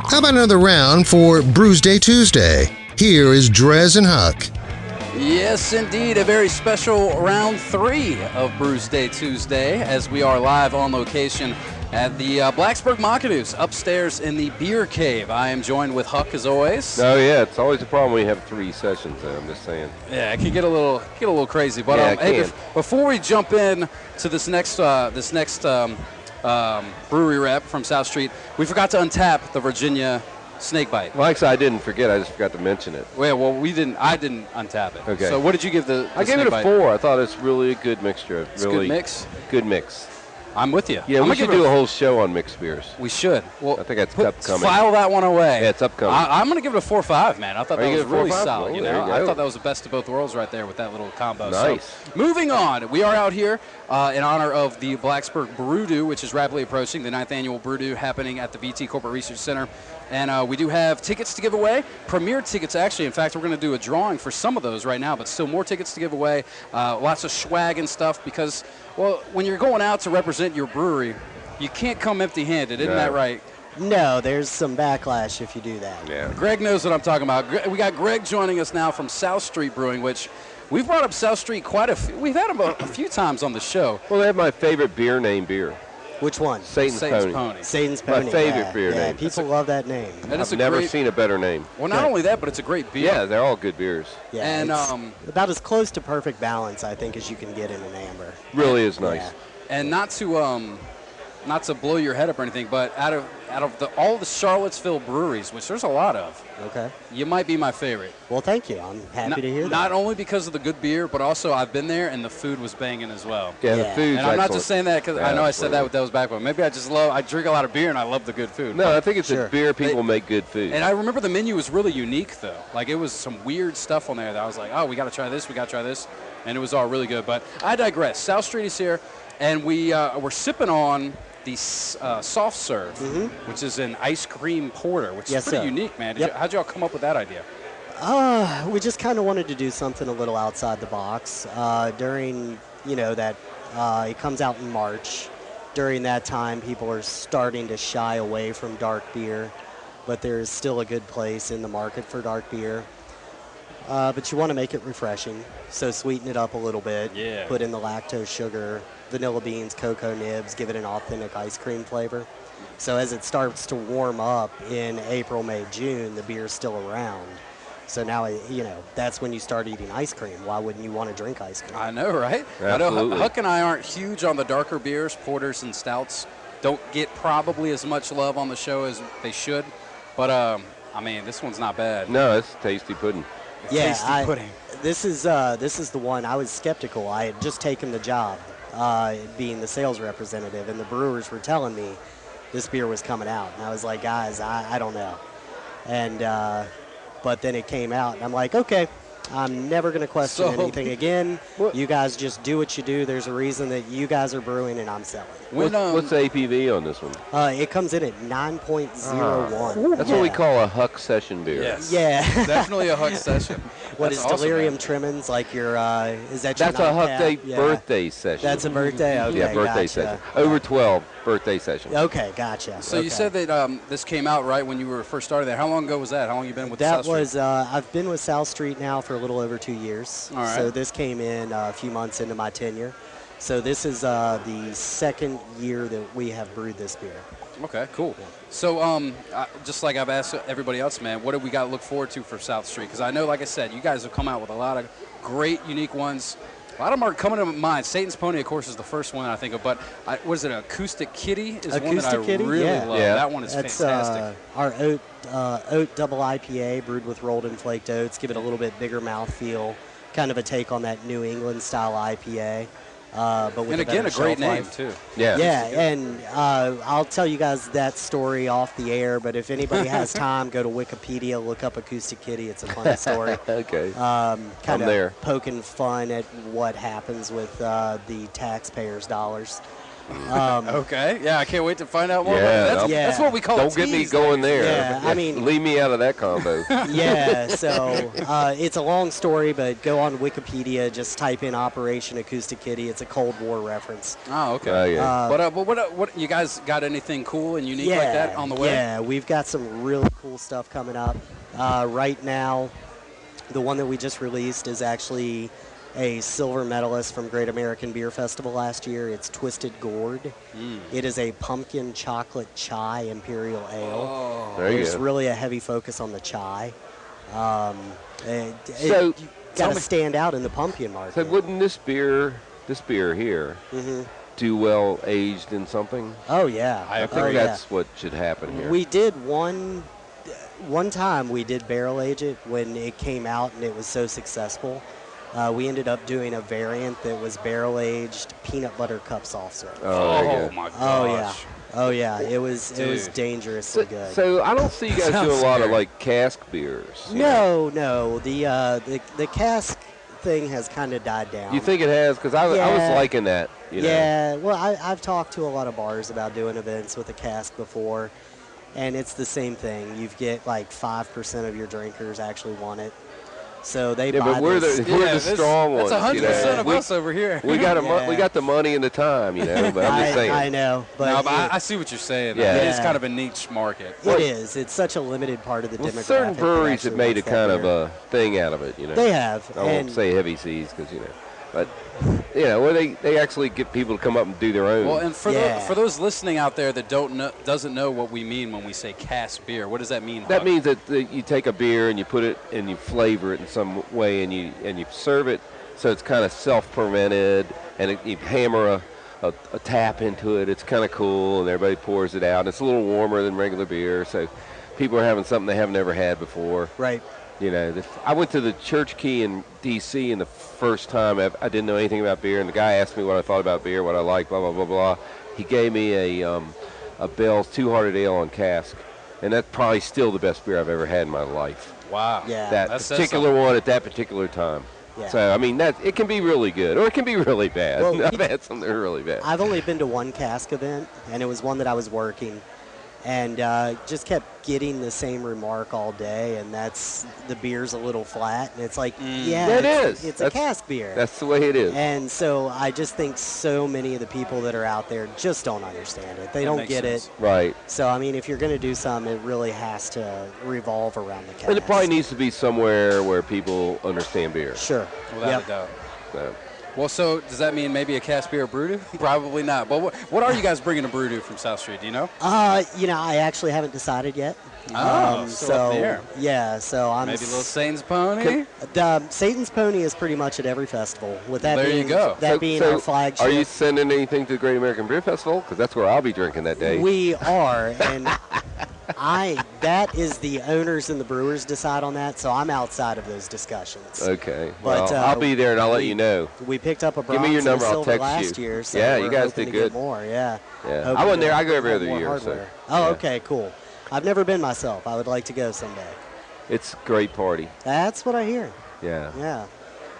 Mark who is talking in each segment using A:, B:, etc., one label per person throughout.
A: How about another round for Brewsday Tuesday? Here is Drez and Huck.
B: Yes, indeed, a very special round 3 of Brewsday Tuesday as we are live on location at the Blacksburg Macadoo's upstairs in the beer cave. I am joined with Huck as always.
C: Oh yeah, it's always a problem when you have 3 sessions. I'm just saying.
B: Yeah, it can get a little crazy. But
C: yeah,
B: hey, before we jump in to this next brewery rep from South Street, we forgot to untap the Virginia Snakebite.
C: Well, actually, I didn't forget. I just forgot to mention it.
B: Well, I didn't untap it.
C: Okay.
B: So what did you give the
C: I gave it a
B: Snakebite?
C: 4. I thought it's really a good mixture.
B: It's
C: really
B: a good mix?
C: Good mix.
B: I'm with you.
C: Yeah, we should do a whole show on mixed beers.
B: We should. Well,
C: I think that's upcoming.
B: File that one away.
C: Yeah, it's upcoming.
B: I'm going to give it a 4.5, man. I thought that was really solid.
C: Oh,
B: You know, I thought that was the best of both worlds right there with that little combo.
C: Nice.
B: So, moving on, we are out here in honor of the Blacksburg Brew Do, which is rapidly approaching, the 9th annual Brew Do happening at the VT Corporate Research Center. And we do have tickets to give away, premier tickets actually. In fact, we're going to do a drawing for some of those right now, but still more tickets to give away. Lots of swag and stuff because, well, when you're going out to represent your brewery, you can't come empty-handed, isn't that right?
D: No, there's some backlash if you do that.
C: Yeah.
B: Greg knows what I'm talking about. We got Greg joining us now from South Street Brewing, which we've brought up South Street we've had him a few times on the show.
C: Well, they have my favorite beer beer.
D: Which one?
C: Satan's Pony.
D: Satan's Pony.
C: My favorite beer name.
D: People love that name.
C: I've never seen a better name.
B: Well, not only that, but it's a great beer.
C: Yeah, they're all good beers.
D: Yeah,
B: and
D: about as close to perfect balance, I think, as you can get in an amber.
C: Really is nice.
D: Yeah.
B: And not to blow your head up or anything, but out of all the Charlottesville breweries, which there's a lot of,
D: okay,
B: you might be my favorite.
D: Well, thank you. I'm happy to hear that.
B: Not only because of the good beer, but also I've been there and the food was banging as well.
C: Yeah, the food's
B: And I'm not
C: excellent.
B: just saying that because I know I said that with those back, but maybe I drink a lot of beer and I love the good food.
C: No, I think it's a beer people make good food.
B: And I remember the menu was really unique though. Like it was some weird stuff on there that I was like, oh, we got to try this, and it was all really good. But I digress. South Street is here, and we're sipping on the soft serve, which is an ice cream porter, which is pretty unique, man. How'd y'all come up with that idea?
D: We just kind of wanted to do something a little outside the box. During, that it comes out in March. During that time, people are starting to shy away from dark beer, but there is still a good place in the market for dark beer. But you want to make it refreshing, so sweeten it up a little bit.
B: Yeah.
D: Put in the lactose sugar, vanilla beans, cocoa nibs, give it an authentic ice cream flavor. So as it starts to warm up in April, May, June, the beer's still around. So now, that's when you start eating ice cream. Why wouldn't you want to drink ice cream?
B: I know, right?
C: Absolutely.
B: I know Huck and I aren't huge on the darker beers. Porters and stouts don't get probably as much love on the show as they should. But, this one's not bad.
C: No, it's tasty pudding.
D: Yeah, pudding. This is the one. I was skeptical. I had just taken the job, being the sales representative, and the brewers were telling me this beer was coming out, and I was like, guys, I don't know. And but then it came out, and I'm like, okay, I'm never going to question anything again. You guys just do what you do. There's a reason that you guys are brewing and I'm selling.
C: What's the APV on this one?
D: It comes in at 9.01.
C: That's what we call a Huck session beer.
B: Yes.
D: Yeah.
B: Definitely a Huck session.
D: What is
B: awesome,
D: delirium
B: man.
D: tremens? Like your, is that your
C: That's a Huck Day
D: Yeah.
C: birthday session.
D: That's a birthday? Okay,
C: Yeah, birthday
D: gotcha.
C: session. Over 12 birthday session.
D: Okay, gotcha.
B: So you said that this came out right when you were first started there. How long ago was that? How long you been with
D: that
B: South Street?
D: was, I've been with South Street now for a little over 2 years.
B: All right.
D: So this came in a few months into my tenure. So this is the second year that we have brewed this beer.
B: Okay, cool. Yeah. So just like I've asked everybody else, man, what do we got to look forward to for South Street? Because I know, like I said, you guys have come out with a lot of great, unique ones. A lot of them are coming to mind. Satan's Pony, of course, is the first one that I think of. But what is it, Acoustic Kitty is one that I really love.
C: Yeah.
B: That one is fantastic.
D: Our oat double IPA brewed with rolled and flaked oats. Give it a little bit bigger mouthfeel. Kind of a take on that New England style IPA. But with
B: and again, a great name, too.
C: Yeah.
D: Yeah, and I'll tell you guys that story off the air, but if anybody has time, go to Wikipedia, look up Acoustic Kitty. It's a funny story.
C: Okay.
D: Kind of poking fun at what happens with the taxpayers' dollars.
B: Okay. Yeah, I can't wait to find out more
C: Yeah,
B: about that.
D: yeah.
B: That's what we call
C: Don't
B: a
C: get me
B: tease
C: going there.
D: Yeah, I mean-
C: leave me out of that combo.
D: Yeah, so it's a long story, but go on Wikipedia, just type in Operation Acoustic Kitty. It's a Cold War reference.
B: Oh, okay.
C: Oh, yeah.
B: What you guys got anything cool and unique like that on the way?
D: Yeah, we've got some really cool stuff coming up. Right now, the one that we just released is actually a silver medalist from Great American Beer Festival last year. It's Twisted Gourd. It is a pumpkin chocolate chai imperial ale.
C: There you
D: There's
C: go.
D: really a heavy focus on the chai.
C: So,
D: You got to stand out in the pumpkin market.
C: So wouldn't this beer here do well aged in something?
D: Oh yeah,
B: I
C: I think
D: oh,
C: that's what should happen here.
D: We did one time we did barrel age it when it came out and it was so successful. We ended up doing a variant that was barrel aged peanut butter cup soft serve.
C: there you go.
B: my gosh.
D: Oh yeah, oh yeah. It was
B: Dude.
D: dangerously good.
C: So I don't see you guys
B: Sounds
C: doing a lot of
B: scary.
C: like cask beers. you know?
D: No, the cask thing has kind of died down.
C: You think it has? Because I was
D: Yeah.
C: liking that. You know?
D: Yeah, well, I've talked to a lot of bars about doing events with a cask before, and it's the same thing. You get like 5% of your drinkers actually want it, so they
C: Yeah,
D: buy
C: but we're
D: this.
C: the strong ones.
B: That's 100%
C: you know?
B: of us over here.
C: We got
D: Yeah.
C: we got the money and the time, you know. But I'm just saying.
D: I know, but,
B: No, but I see what you're saying.
C: Yeah.
B: It is
D: Yeah.
B: kind of a niche market.
D: it is. It's such a limited part of the
C: Well,
D: demographic.
C: certain
D: that
C: breweries
D: actually
C: have made a
D: wants that
C: kind of
D: beer.
C: a thing out of it, you know.
D: They have,
C: I won't
D: and
C: say heavy seas because you know, but you know, where they actually get people to come up and do their own.
B: Well, and for
D: Yeah.
B: for those listening out there that doesn't know what we mean when we say cask beer, what does that mean?
C: that
B: Huck?
C: means that you take a beer and you put it and you flavor it in some way and you serve it so it's kind of self-fermented and you hammer a tap into it. It's kind of cool and everybody pours it out. It's a little warmer than regular beer, so people are having something they haven't ever had before.
D: right.
C: You know, I went to the Church Key in D.C. and the first time I didn't know anything about beer, and the guy asked me what I thought about beer, what I liked, blah blah blah blah. He gave me a Bell's Two-Hearted Ale on cask, and that's probably still the best beer I've ever had in my life.
B: Wow.
D: Yeah.
C: That
B: That says
C: particular one at that particular time.
D: Yeah.
C: So I mean, that it can be really good, or it can be really bad.
D: Well,
C: I've had something really bad.
D: I've only been to one cask event, and it was one that I was working, and just kept getting the same remark all day, and that's the beer's a little flat, and it's like, yeah,
C: That
D: it's,
C: is.
D: it's a
C: That's-
D: cask beer.
C: That's the way it is.
D: And so I just think so many of the people that are out there just don't understand it. They don't
B: makes
D: get
B: sense.
D: it.
C: Right.
D: So, I mean, if you're going to do something, it really has to revolve around the cask.
C: And it probably needs to be somewhere where people understand beer.
D: Sure.
B: Without
D: Yep.
B: a doubt.
C: So.
B: Well, so does that mean maybe a cask beer Brew Do? Probably not. But what are you guys bringing to Brew Do from South Street? Do you know?
D: I actually haven't decided yet.
B: Oh, still up in the air.
D: Yeah, so I'm
B: Maybe a little Satan's Pony?
D: Satan's Pony is pretty much at every festival. With that
B: There you
D: being,
B: go.
D: That being our flagship.
C: Are you sending anything to the Great American Beer Festival? Because that's where I'll be drinking that day.
D: We are, and that is the owners and the brewers decide on that, so I'm outside of those discussions.
C: Okay.
D: But,
C: Well, I'll be there and I'll let
D: we-
C: you know.
D: We picked up a
C: Give me
D: bronze
C: your
D: and a
C: number, I'll
D: silver
C: text
D: last
C: you.
D: year, so
C: Yeah, you
D: we're
C: guys
D: hoping
C: did
D: to get
C: good.
D: more, yeah.
C: Yeah.
D: Hoping
C: I wasn't
D: to
C: there. I go
D: get
C: every other
D: more
C: year. So.
D: hardware. Oh,
C: yeah.
D: okay, cool. I've never been myself. I would like to go someday.
C: It's a great party.
D: That's what I hear.
C: Yeah.
D: Yeah.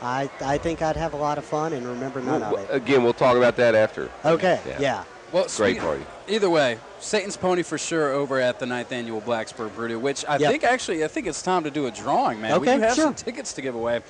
D: I think I'd have a lot of fun and remember none of it.
C: Again, we'll talk about that after.
D: Okay,
C: Yeah.
D: yeah.
B: Well,
C: Great party.
B: Either way, Satan's Pony for sure over at the 9th Annual Blacksburg Brew Do, which I
D: Yep.
B: think it's time to do a drawing, man. We
D: Okay,
B: do have
D: sure.
B: some tickets to give away.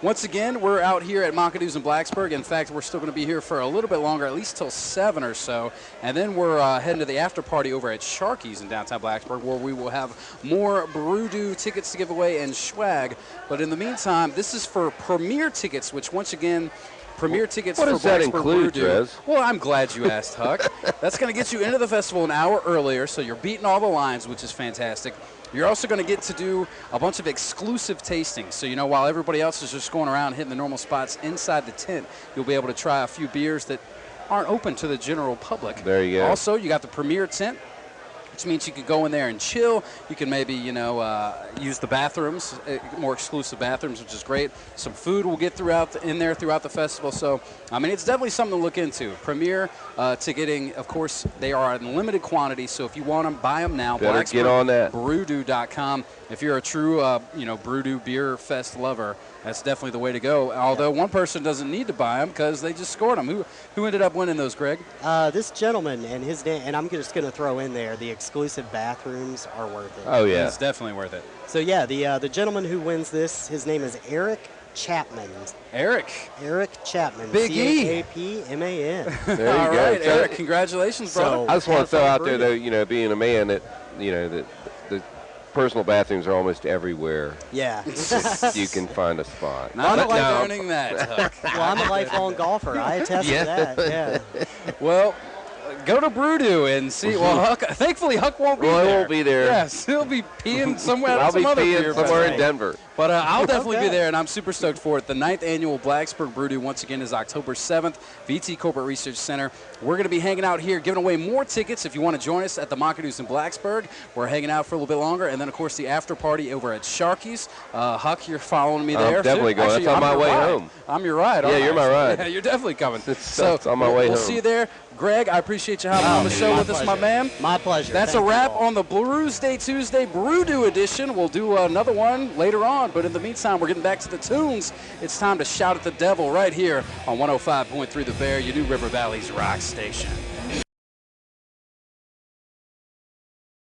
B: Once again, we're out here at Macadoo's in Blacksburg. In fact, we're still going to be here for a little bit longer, at least till 7 or so. And then we're heading to the after party over at Sharky's in downtown Blacksburg, where we will have more Brew Do tickets to give away and swag. But in the meantime, this is for Premier tickets, which once again, Premier tickets
C: What
B: for
C: does that
B: Blacksburg
C: include,
B: Brew Do.
C: Trez?
B: Well, I'm glad you asked, Huck. That's going to get you into the festival an hour earlier, so you're beating all the lines, which is fantastic. You're also going to get to do a bunch of exclusive tastings. So, while everybody else is just going around hitting the normal spots inside the tent, you'll be able to try a few beers that aren't open to the general public.
C: There you go.
B: Also, you got the Premier tent. which means you can go in there and chill. You can maybe, use the bathrooms, more exclusive bathrooms, which is great. Some food will get in there throughout the festival. So, I mean, it's definitely something to look into. Premier ticketing, of course, they are in limited quantity. So if you want them, buy them now.
C: Better get on that.
B: BrewDo.com. If you're a true, Brew Do Beer Fest lover, that's definitely the way to go. Although one person doesn't need to buy them because they just scored them. Who ended up winning those, Greg?
D: This gentleman and his name, and I'm just going to throw in there, the exclusive bathrooms are worth it.
C: Oh, yeah.
B: It's definitely worth it.
D: So, yeah, the gentleman who wins this, his name is Eric Chapman.
B: Eric
D: Chapman.
B: Big E.
D: Chapman.
C: There you
B: All
C: go.
B: right, Eric, congratulations, brother.
C: I just want to throw out there,
D: Brew
C: though, being a man, that, that the personal bathrooms are almost everywhere.
D: Yeah.
C: You can find a spot.
B: Not learning that, Huck.
D: Well, I'm a lifelong golfer. I attest to that. Yeah.
B: Well, go to Brew Do and see. Well, Huck, thankfully Huck won't be there.
C: Well, I won't be there.
B: Yes, he'll be peeing somewhere.
C: I'll be
B: other
C: peeing
B: beer
C: somewhere
B: fest.
C: in Denver.
B: But I'll definitely be
D: Okay.
B: there, and I'm super stoked for it. The 9th annual Blacksburg Brew Do, once again, is October 7th, VT Corporate Research Center. We're going to be hanging out here, giving away more tickets if you want to join us at the Macado's in Blacksburg. We're hanging out for a little bit longer, and then, of course, the after party over at Sharky's. Huck, you're following me there.
C: I'm definitely going.
B: Actually,
C: That's on
B: I'm
C: my
B: your
C: way
B: ride.
C: home.
B: I'm your ride.
C: Yeah,
B: aren't
C: you're
B: I?
C: my ride.
B: Yeah, you're definitely coming.
C: It's on my way
B: we'll
C: home.
B: see you there. Greg, I appreciate you hopping on the show
D: my
B: with us, my
D: pleasure.
B: man.
D: My pleasure.
B: That's
D: Thank
B: a
D: you
B: wrap
D: all.
B: on the Brewsday Tuesday Brew Do edition. We'll do another one later on, but in the meantime, we're getting back to the tunes. It's time to shout at the devil right here on 105.3 The Bear, your new River Valley's rock station.